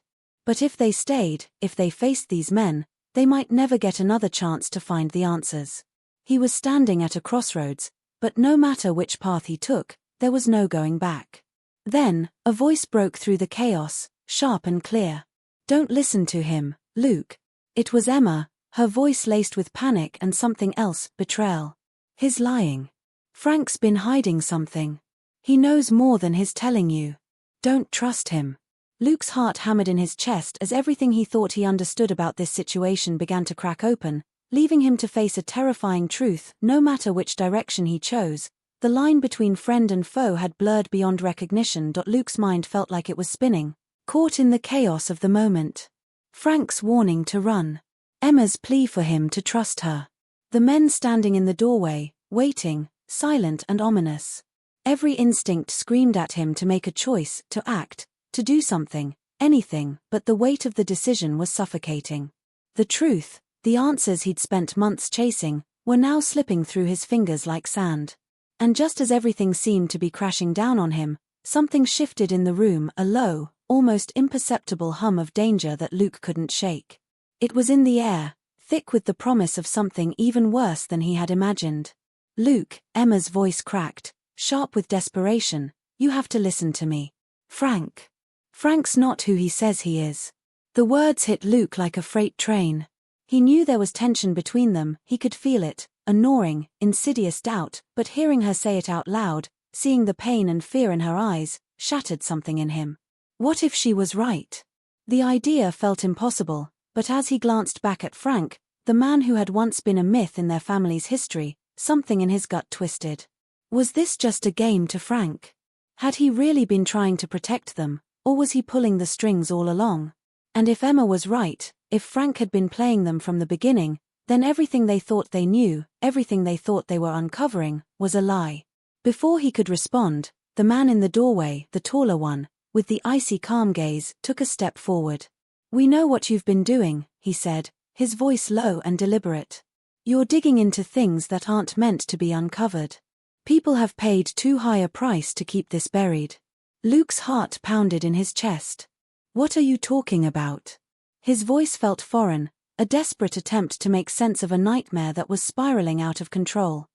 But if they stayed, if they faced these men, they might never get another chance to find the answers. He was standing at a crossroads, but no matter which path he took, there was no going back. Then, a voice broke through the chaos, sharp and clear. Don't listen to him, Luke. It was Emma, her voice laced with panic and something else, betrayal. He's lying. Frank's been hiding something. He knows more than he's telling you. Don't trust him. Luke's heart hammered in his chest as everything he thought he understood about this situation began to crack open, leaving him to face a terrifying truth. No matter which direction he chose, the line between friend and foe had blurred beyond recognition. Luke's mind felt like it was spinning, caught in the chaos of the moment. Frank's warning to run. Emma's plea for him to trust her. The men standing in the doorway, waiting, silent and ominous. Every instinct screamed at him to make a choice, to act, to do something, anything, but the weight of the decision was suffocating. The truth, the answers he'd spent months chasing, were now slipping through his fingers like sand. And just as everything seemed to be crashing down on him, something shifted in the room, a low, almost imperceptible hum of danger that Luke couldn't shake. It was in the air, thick with the promise of something even worse than he had imagined. "Luke," Emma's voice cracked, sharp with desperation, "you have to listen to me. Frank. Frank's not who he says he is." The words hit Luke like a freight train. He knew there was tension between them, he could feel it, a gnawing, insidious doubt, but hearing her say it out loud, seeing the pain and fear in her eyes, shattered something in him. What if she was right? The idea felt impossible, but as he glanced back at Frank, the man who had once been a myth in their family's history, something in his gut twisted. Was this just a game to Frank? Had he really been trying to protect them, or was he pulling the strings all along? And if Emma was right, if Frank had been playing them from the beginning, then everything they thought they knew, everything they thought they were uncovering, was a lie. Before he could respond, the man in the doorway, the taller one, with the icy calm gaze, took a step forward. "We know what you've been doing," he said, his voice low and deliberate. "You're digging into things that aren't meant to be uncovered. People have paid too high a price to keep this buried." Luke's heart pounded in his chest. "What are you talking about?" His voice felt foreign, a desperate attempt to make sense of a nightmare that was spiraling out of control.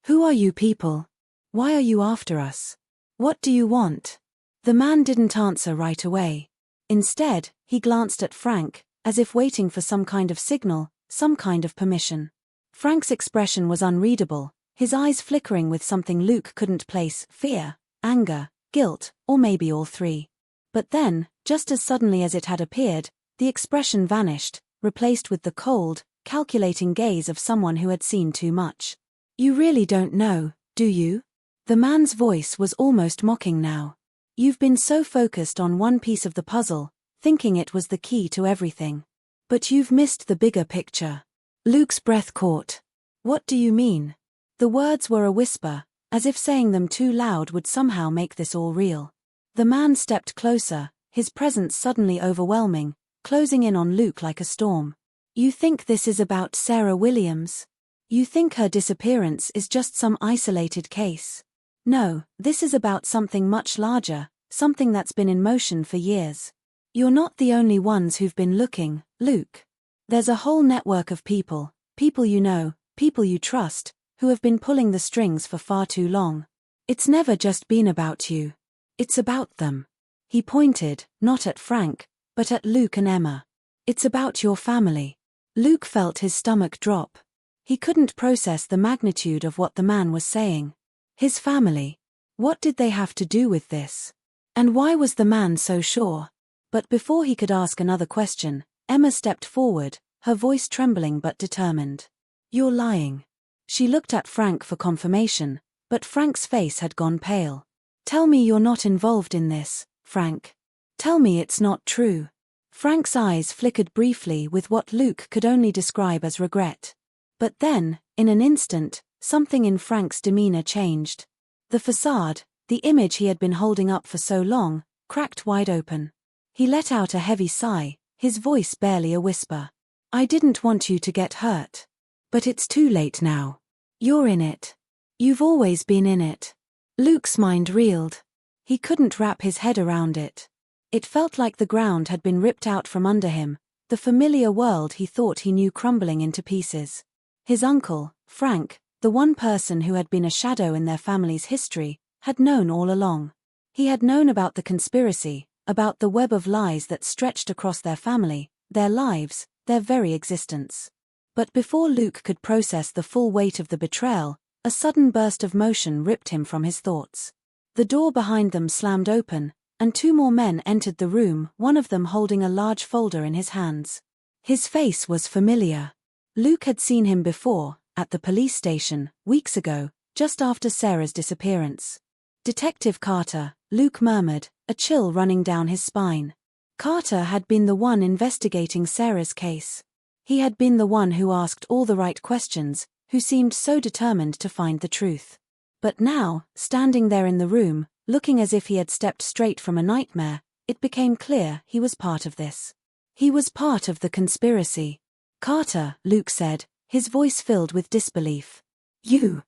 "Who are you people? Why are you after us? What do you want?" The man didn't answer right away. Instead, he glanced at Frank, as if waiting for some kind of signal, some kind of permission. Frank's expression was unreadable, his eyes flickering with something Luke couldn't place: fear, anger, guilt, or maybe all three. But then, just as suddenly as it had appeared, the expression vanished, replaced with the cold, calculating gaze of someone who had seen too much. "You really don't know, do you?" The man's voice was almost mocking now. "You've been so focused on one piece of the puzzle, thinking it was the key to everything. But you've missed the bigger picture." Luke's breath caught. "What do you mean?" The words were a whisper, as if saying them too loud would somehow make this all real. The man stepped closer, his presence suddenly overwhelming, closing in on Luke like a storm. "You think this is about Sarah Williams? You think her disappearance is just some isolated case? No, this is about something much larger, something that's been in motion for years. You're not the only ones who've been looking, Luke. There's a whole network of people you know, people you trust, who have been pulling the strings for far too long. It's never just been about you. It's about them." He pointed, not at Frank, but at Luke and Emma. "It's about your family." Luke felt his stomach drop. He couldn't process the magnitude of what the man was saying. His family. What did they have to do with this? And why was the man so sure? But before he could ask another question, Emma stepped forward, her voice trembling but determined. "You're lying." She looked at Frank for confirmation, but Frank's face had gone pale. "Tell me you're not involved in this, Frank. Tell me it's not true." Frank's eyes flickered briefly with what Luke could only describe as regret. But then, in an instant, something in Frank's demeanor changed. The facade, the image he had been holding up for so long, cracked wide open. He let out a heavy sigh, his voice barely a whisper. "I didn't want you to get hurt. But it's too late now. You're in it. You've always been in it." Luke's mind reeled. He couldn't wrap his head around it. It felt like the ground had been ripped out from under him, the familiar world he thought he knew crumbling into pieces. His uncle, Frank, the one person who had been a shadow in their family's history, had known all along. He had known about the conspiracy, about the web of lies that stretched across their family, their lives, their very existence. But before Luke could process the full weight of the betrayal, a sudden burst of motion ripped him from his thoughts. The door behind them slammed open, and 2 more men entered the room, one of them holding a large folder in his hands. His face was familiar. Luke had seen him before, at the police station, weeks ago, just after Sarah's disappearance. "Detective Carter," Luke murmured, a chill running down his spine. Carter had been the one investigating Sarah's case. He had been the one who asked all the right questions, who seemed so determined to find the truth. But now, standing there in the room, looking as if he had stepped straight from a nightmare, it became clear he was part of this. He was part of the conspiracy. "Carter," Luke said, his voice filled with disbelief. You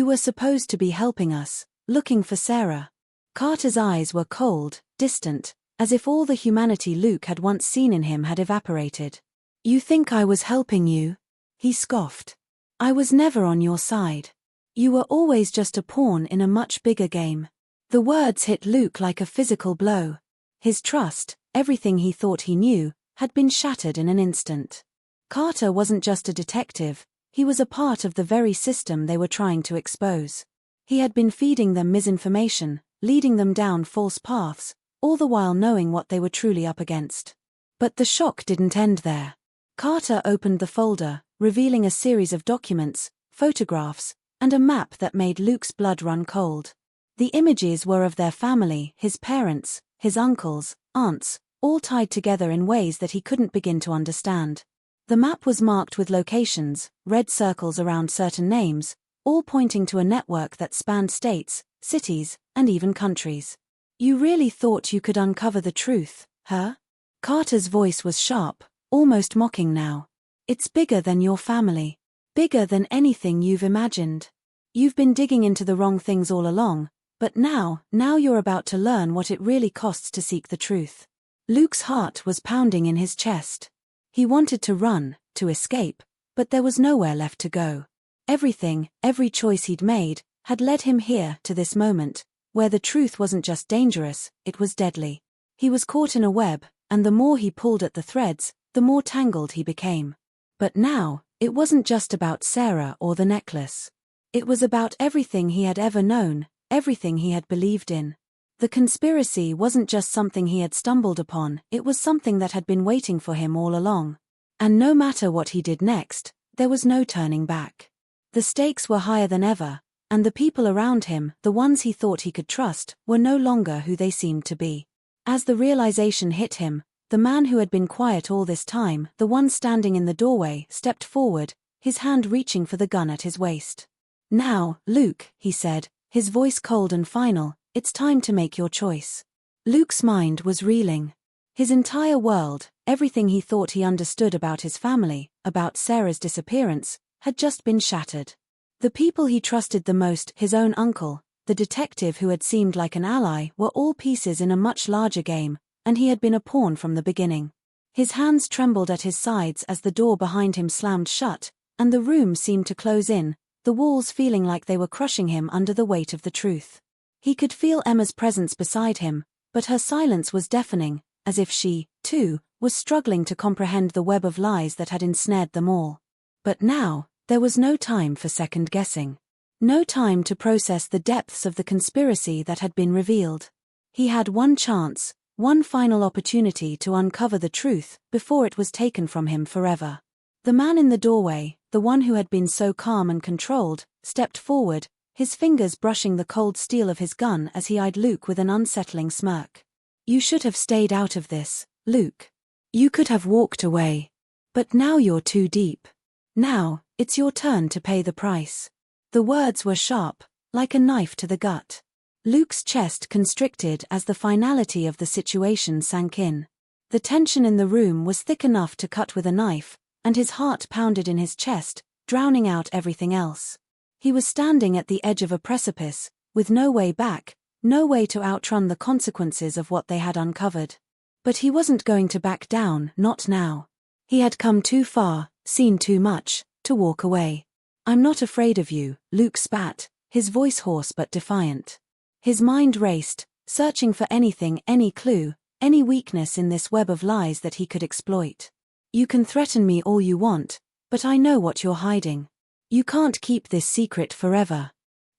were supposed to be helping us, looking for Sarah." Carter's eyes were cold, distant, as if all the humanity Luke had once seen in him had evaporated. "You think I was helping you?" he scoffed. "I was never on your side. You were always just a pawn in a much bigger game." The words hit Luke like a physical blow. His trust, everything he thought he knew, had been shattered in an instant. Carter wasn't just a detective, he was a part of the very system they were trying to expose. He had been feeding them misinformation, leading them down false paths, all the while knowing what they were truly up against. But the shock didn't end there. Carter opened the folder, revealing a series of documents, photographs, and a map that made Luke's blood run cold. The images were of their family, his parents, his uncles, aunts, all tied together in ways that he couldn't begin to understand. The map was marked with locations, red circles around certain names, all pointing to a network that spanned states, cities, and even countries. "You really thought you could uncover the truth, huh?" Carter's voice was sharp, almost mocking now. "It's bigger than your family. Bigger than anything you've imagined. You've been digging into the wrong things all along, but now you're about to learn what it really costs to seek the truth." Luke's heart was pounding in his chest. He wanted to run, to escape, but there was nowhere left to go. Every choice he'd made, had led him here to this moment, where the truth wasn't just dangerous, it was deadly. He was caught in a web, and the more he pulled at the threads, the more tangled he became. But now, it wasn't just about Sarah or the necklace. It was about everything he had ever known, everything he had believed in. The conspiracy wasn't just something he had stumbled upon, it was something that had been waiting for him all along. And no matter what he did next, there was no turning back. The stakes were higher than ever, and the people around him, the ones he thought he could trust, were no longer who they seemed to be. As the realization hit him, the man who had been quiet all this time, the one standing in the doorway, stepped forward, his hand reaching for the gun at his waist. "Now, Luke," he said, his voice cold and final, "it's time to make your choice." Luke's mind was reeling. His entire world, everything he thought he understood about his family, about Sarah's disappearance, had just been shattered. The people he trusted the most, his own uncle, the detective who had seemed like an ally, were all pieces in a much larger game, and he had been a pawn from the beginning. His hands trembled at his sides as the door behind him slammed shut, and the room seemed to close in, the walls feeling like they were crushing him under the weight of the truth. He could feel Emma's presence beside him, but her silence was deafening, as if she, too, was struggling to comprehend the web of lies that had ensnared them all. But now, there was no time for second-guessing. No time to process the depths of the conspiracy that had been revealed. He had one chance, one final opportunity to uncover the truth before it was taken from him forever. The man in the doorway, the one who had been so calm and controlled, stepped forward, his fingers brushing the cold steel of his gun as he eyed Luke with an unsettling smirk. "You should have stayed out of this, Luke. You could have walked away. But now you're too deep. Now, it's your turn to pay the price." The words were sharp, like a knife to the gut. Luke's chest constricted as the finality of the situation sank in. The tension in the room was thick enough to cut with a knife, and his heart pounded in his chest, drowning out everything else. He was standing at the edge of a precipice, with no way back, no way to outrun the consequences of what they had uncovered. But he wasn't going to back down, not now. He had come too far, seen too much, to walk away. "I'm not afraid of you," Luke spat, his voice hoarse but defiant. His mind raced, searching for anything, any clue, any weakness in this web of lies that he could exploit. "You can threaten me all you want, but I know what you're hiding. You can't keep this secret forever."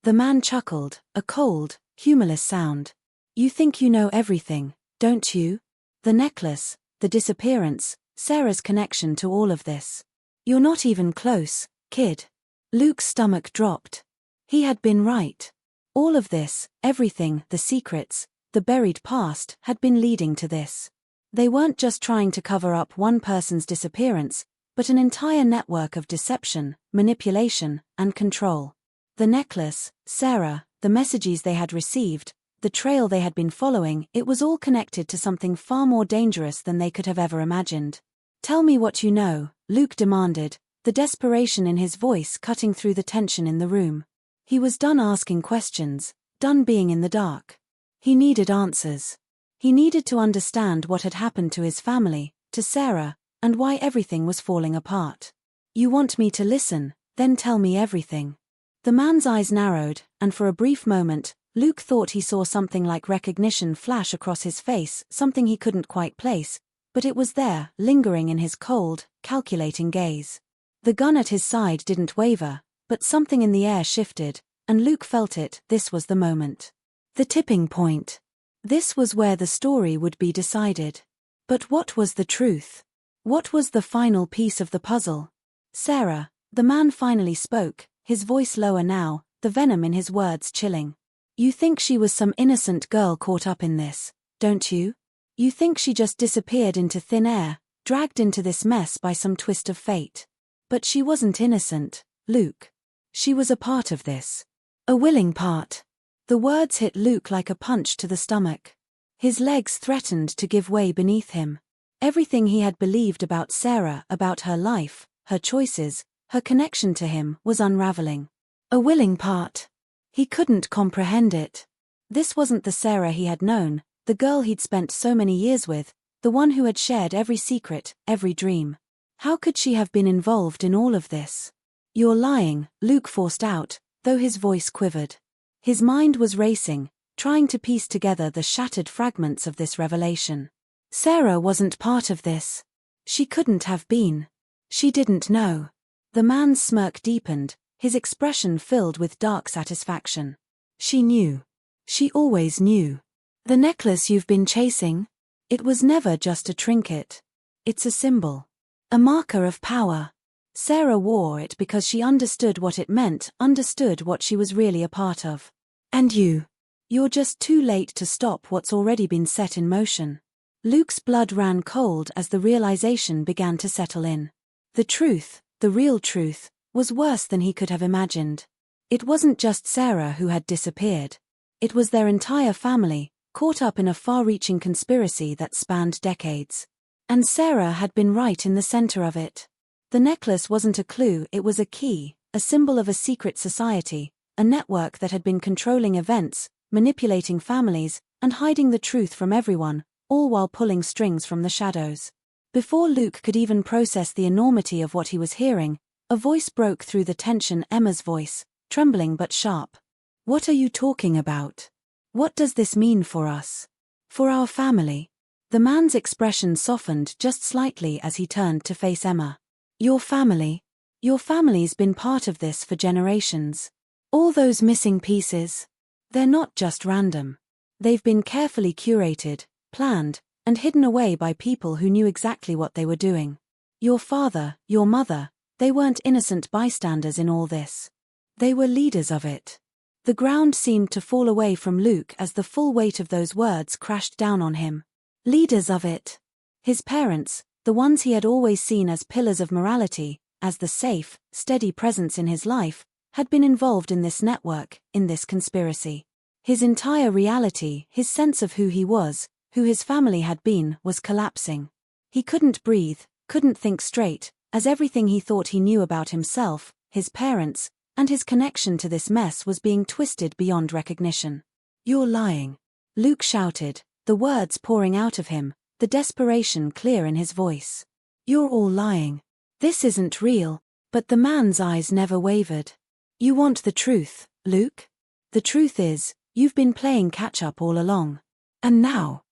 The man chuckled, a cold, humorless sound. You think you know everything, don't you? The necklace, the disappearance, Sarah's connection to all of this. You're not even close, kid. Luke's stomach dropped. He had been right. All of this, everything, the secrets, the buried past, had been leading to this. They weren't just trying to cover up one person's disappearance, but an entire network of deception, manipulation, and control. The necklace, Sarah, the messages they had received, the trail they had been following, it was all connected to something far more dangerous than they could have ever imagined. Tell me what you know, Luke demanded, the desperation in his voice cutting through the tension in the room. He was done asking questions, done being in the dark. He needed answers. He needed to understand what had happened to his family, to Sarah, and why everything was falling apart. You want me to listen, then tell me everything. The man's eyes narrowed, and for a brief moment, Luke thought he saw something like recognition flash across his face, something he couldn't quite place, but it was there, lingering in his cold, calculating gaze. The gun at his side didn't waver, but something in the air shifted, and Luke felt it. This was the moment. The tipping point. This was where the story would be decided. But what was the truth? What was the final piece of the puzzle? Sarah, the man finally spoke, his voice lower now, the venom in his words chilling. You think she was some innocent girl caught up in this, don't you? You think she just disappeared into thin air, dragged into this mess by some twist of fate. But she wasn't innocent, Luke. She was a part of this. A willing part. The words hit Luke like a punch to the stomach. His legs threatened to give way beneath him. Everything he had believed about Sarah, about her life, her choices, her connection to him, was unraveling. A willing part. He couldn't comprehend it. This wasn't the Sarah he had known, the girl he'd spent so many years with, the one who had shared every secret, every dream. How could she have been involved in all of this? You're lying, Luke forced out, though his voice quivered. His mind was racing, trying to piece together the shattered fragments of this revelation. Sarah wasn't part of this. She couldn't have been. She didn't know. The man's smirk deepened, his expression filled with dark satisfaction. She knew. She always knew. The necklace you've been chasing? It was never just a trinket. It's a symbol. A marker of power. Sarah wore it because she understood what it meant, understood what she was really a part of. And you're just too late to stop what's already been set in motion. Luke's blood ran cold as the realization began to settle in. The truth, the real truth, was worse than he could have imagined. It wasn't just Sarah who had disappeared. It was their entire family, caught up in a far-reaching conspiracy that spanned decades. And Sarah had been right in the center of it. The necklace wasn't a clue, it was a key, a symbol of a secret society, a network that had been controlling events, manipulating families, and hiding the truth from everyone, all while pulling strings from the shadows. Before Luke could even process the enormity of what he was hearing, a voice broke through the tension, Emma's voice, trembling but sharp. What are you talking about? What does this mean for us? For our family? The man's expression softened just slightly as he turned to face Emma. Your family? Your family's been part of this for generations. All those missing pieces? They're not just random. They've been carefully curated, planned, and hidden away by people who knew exactly what they were doing. Your father, your mother, they weren't innocent bystanders in all this. They were leaders of it. The ground seemed to fall away from Luke as the full weight of those words crashed down on him. Leaders of it. His parents, the ones he had always seen as pillars of morality, as the safe, steady presence in his life, had been involved in this network, in this conspiracy. His entire reality, his sense of who he was, who his family had been, was collapsing. He couldn't breathe, couldn't think straight, as everything he thought he knew about himself, his parents, and his connection to this mess was being twisted beyond recognition. You're lying, Luke shouted, the words pouring out of him, the desperation clear in his voice. You're all lying. This isn't real. But the man's eyes never wavered. You want the truth, Luke? The truth is, you've been playing catch-up all along. And now,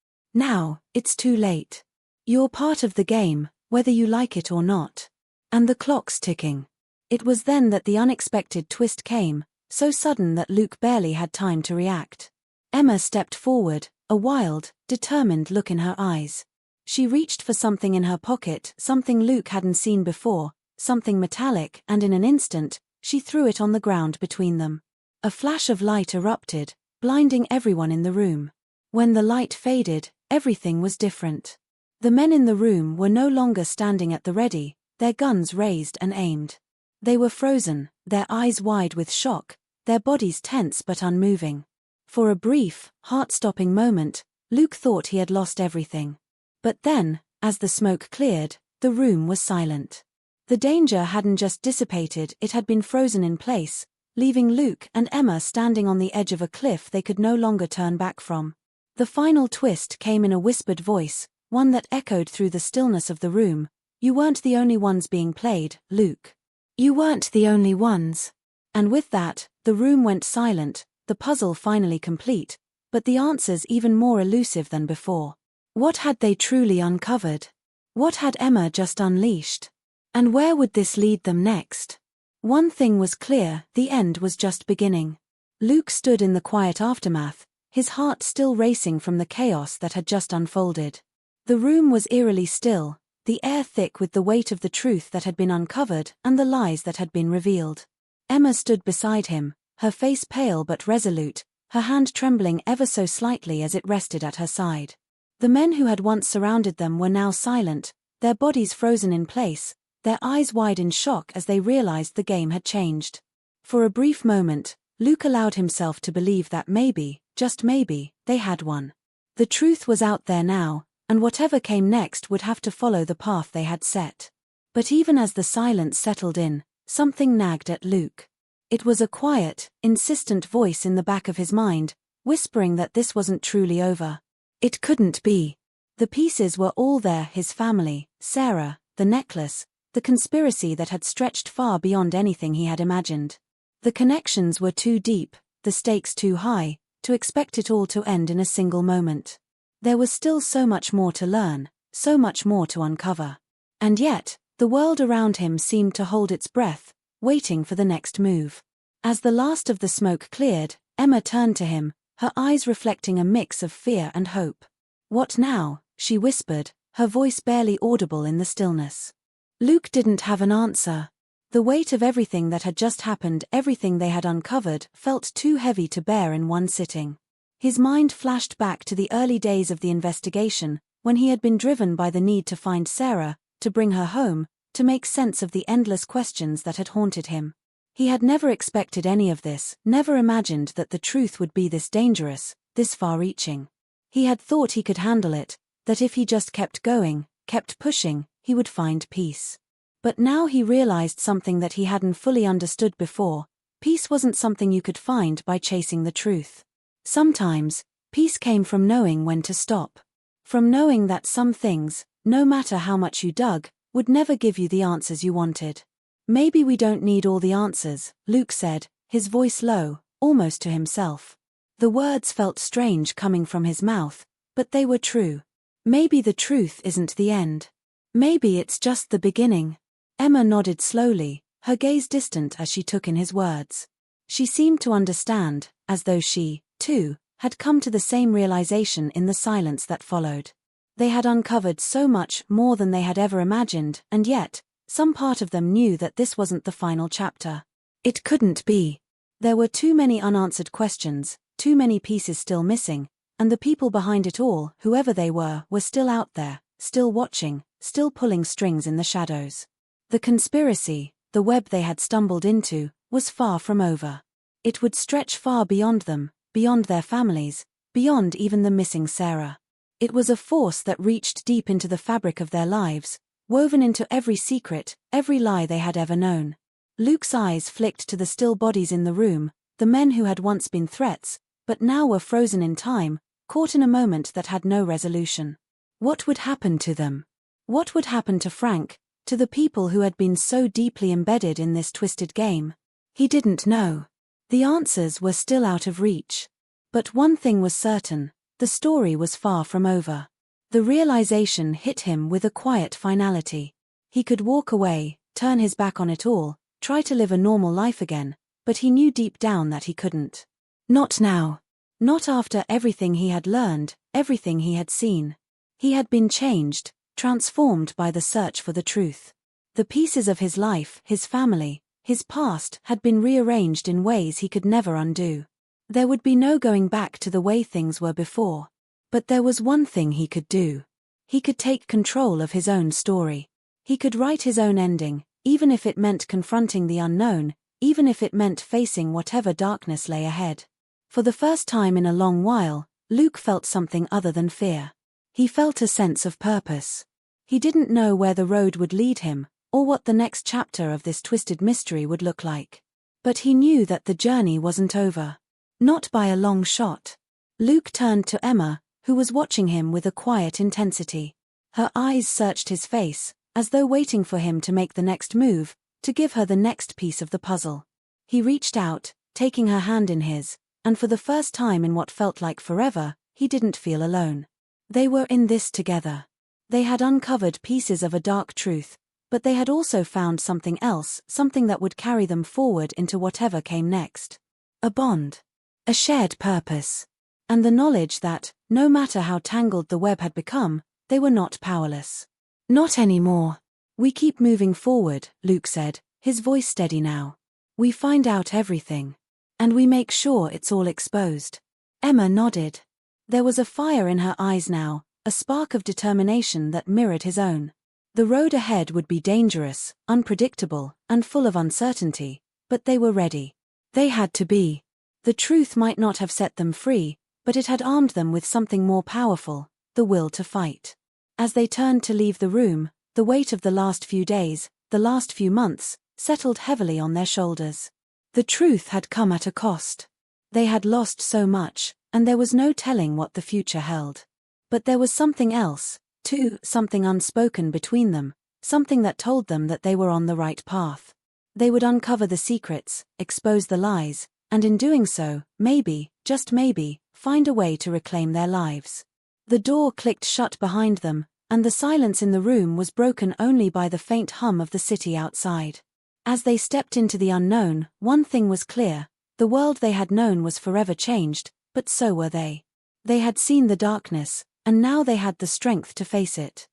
it's too late. You're part of the game, whether you like it or not. And the clock's ticking. It was then that the unexpected twist came, so sudden that Luke barely had time to react. Emma stepped forward, a wild, determined look in her eyes. She reached for something in her pocket, something Luke hadn't seen before, something metallic, and in an instant, she threw it on the ground between them. A flash of light erupted, blinding everyone in the room. When the light faded, everything was different. The men in the room were no longer standing at the ready, their guns raised and aimed. They were frozen, their eyes wide with shock, their bodies tense but unmoving. For a brief, heart-stopping moment, Luke thought he had lost everything. But then, as the smoke cleared, the room was silent. The danger hadn't just dissipated, it had been frozen in place, leaving Luke and Emma standing on the edge of a cliff they could no longer turn back from. The final twist came in a whispered voice, one that echoed through the stillness of the room. "You weren't the only ones being played, Luke. You weren't the only ones." And with that, the room went silent, the puzzle finally complete, but the answers even more elusive than before. What had they truly uncovered? What had Emma just unleashed? And where would this lead them next? One thing was clear, the end was just beginning. Luke stood in the quiet aftermath, his heart still racing from the chaos that had just unfolded. The room was eerily still, the air thick with the weight of the truth that had been uncovered and the lies that had been revealed. Emma stood beside him, her face pale but resolute, her hand trembling ever so slightly as it rested at her side. The men who had once surrounded them were now silent, their bodies frozen in place, their eyes wide in shock as they realized the game had changed. For a brief moment, Luke allowed himself to believe that maybe, just maybe, they had won. The truth was out there now, and whatever came next would have to follow the path they had set. But even as the silence settled in, something nagged at Luke. It was a quiet, insistent voice in the back of his mind, whispering that this wasn't truly over. It couldn't be. The pieces were all there, his family, Sarah, the necklace, the conspiracy that had stretched far beyond anything he had imagined. The connections were too deep, the stakes too high, to expect it all to end in a single moment. There was still so much more to learn, so much more to uncover. And yet, the world around him seemed to hold its breath, waiting for the next move. As the last of the smoke cleared, Emma turned to him, her eyes reflecting a mix of fear and hope. "What now?" she whispered, her voice barely audible in the stillness. Luke didn't have an answer. The weight of everything that had just happened, everything they had uncovered, felt too heavy to bear in one sitting. His mind flashed back to the early days of the investigation, when he had been driven by the need to find Sarah, to bring her home, to make sense of the endless questions that had haunted him. He had never expected any of this, never imagined that the truth would be this dangerous, this far-reaching. He had thought he could handle it, that if he just kept going, kept pushing, he would find peace. But now he realized something that he hadn't fully understood before. Peace wasn't something you could find by chasing the truth. Sometimes, peace came from knowing when to stop. From knowing that some things, no matter how much you dug, would never give you the answers you wanted. "Maybe we don't need all the answers," Luke said, his voice low, almost to himself. The words felt strange coming from his mouth, but they were true. Maybe the truth isn't the end. Maybe it's just the beginning. Emma nodded slowly, her gaze distant as she took in his words. She seemed to understand, as though she, too, had come to the same realization in the silence that followed. They had uncovered so much more than they had ever imagined, and yet, some part of them knew that this wasn't the final chapter. It couldn't be. There were too many unanswered questions, too many pieces still missing, and the people behind it all, whoever they were still out there, still watching, still pulling strings in the shadows. The conspiracy, the web they had stumbled into, was far from over. It would stretch far beyond them, beyond their families, beyond even the missing Sarah. It was a force that reached deep into the fabric of their lives, woven into every secret, every lie they had ever known. Luke's eyes flicked to the still bodies in the room, the men who had once been threats, but now were frozen in time, caught in a moment that had no resolution. What would happen to them? What would happen to Frank, to the people who had been so deeply embedded in this twisted game? He didn't know. The answers were still out of reach. But one thing was certain, the story was far from over. The realization hit him with a quiet finality. He could walk away, turn his back on it all, try to live a normal life again, but he knew deep down that he couldn't. Not now. Not after everything he had learned, everything he had seen. He had been changed, transformed by the search for the truth. The pieces of his life, his family, his past had been rearranged in ways he could never undo. There would be no going back to the way things were before. But there was one thing he could do. He could take control of his own story. He could write his own ending, even if it meant confronting the unknown, even if it meant facing whatever darkness lay ahead. For the first time in a long while, Luke felt something other than fear. He felt a sense of purpose. He didn't know where the road would lead him, or what the next chapter of this twisted mystery would look like. But he knew that the journey wasn't over. Not by a long shot. Luke turned to Emma, who was watching him with a quiet intensity. Her eyes searched his face, as though waiting for him to make the next move, to give her the next piece of the puzzle. He reached out, taking her hand in his, and for the first time in what felt like forever, he didn't feel alone. They were in this together. They had uncovered pieces of a dark truth, but they had also found something else, something that would carry them forward into whatever came next. A bond. A shared purpose. And the knowledge that, no matter how tangled the web had become, they were not powerless. Not anymore. We keep moving forward, Luke said, his voice steady now. We find out everything. And we make sure it's all exposed. Emma nodded. There was a fire in her eyes now, a spark of determination that mirrored his own. The road ahead would be dangerous, unpredictable, and full of uncertainty, but they were ready. They had to be. The truth might not have set them free, but it had armed them with something more powerful, the will to fight. As they turned to leave the room, the weight of the last few days, the last few months, settled heavily on their shoulders. The truth had come at a cost. They had lost so much, and there was no telling what the future held. But there was something else, too, something unspoken between them, something that told them that they were on the right path. They would uncover the secrets, expose the lies, and in doing so, maybe, just maybe, find a way to reclaim their lives. The door clicked shut behind them, and the silence in the room was broken only by the faint hum of the city outside. As they stepped into the unknown, one thing was clear: the world they had known was forever changed, but so were they. They had seen the darkness, and now they had the strength to face it.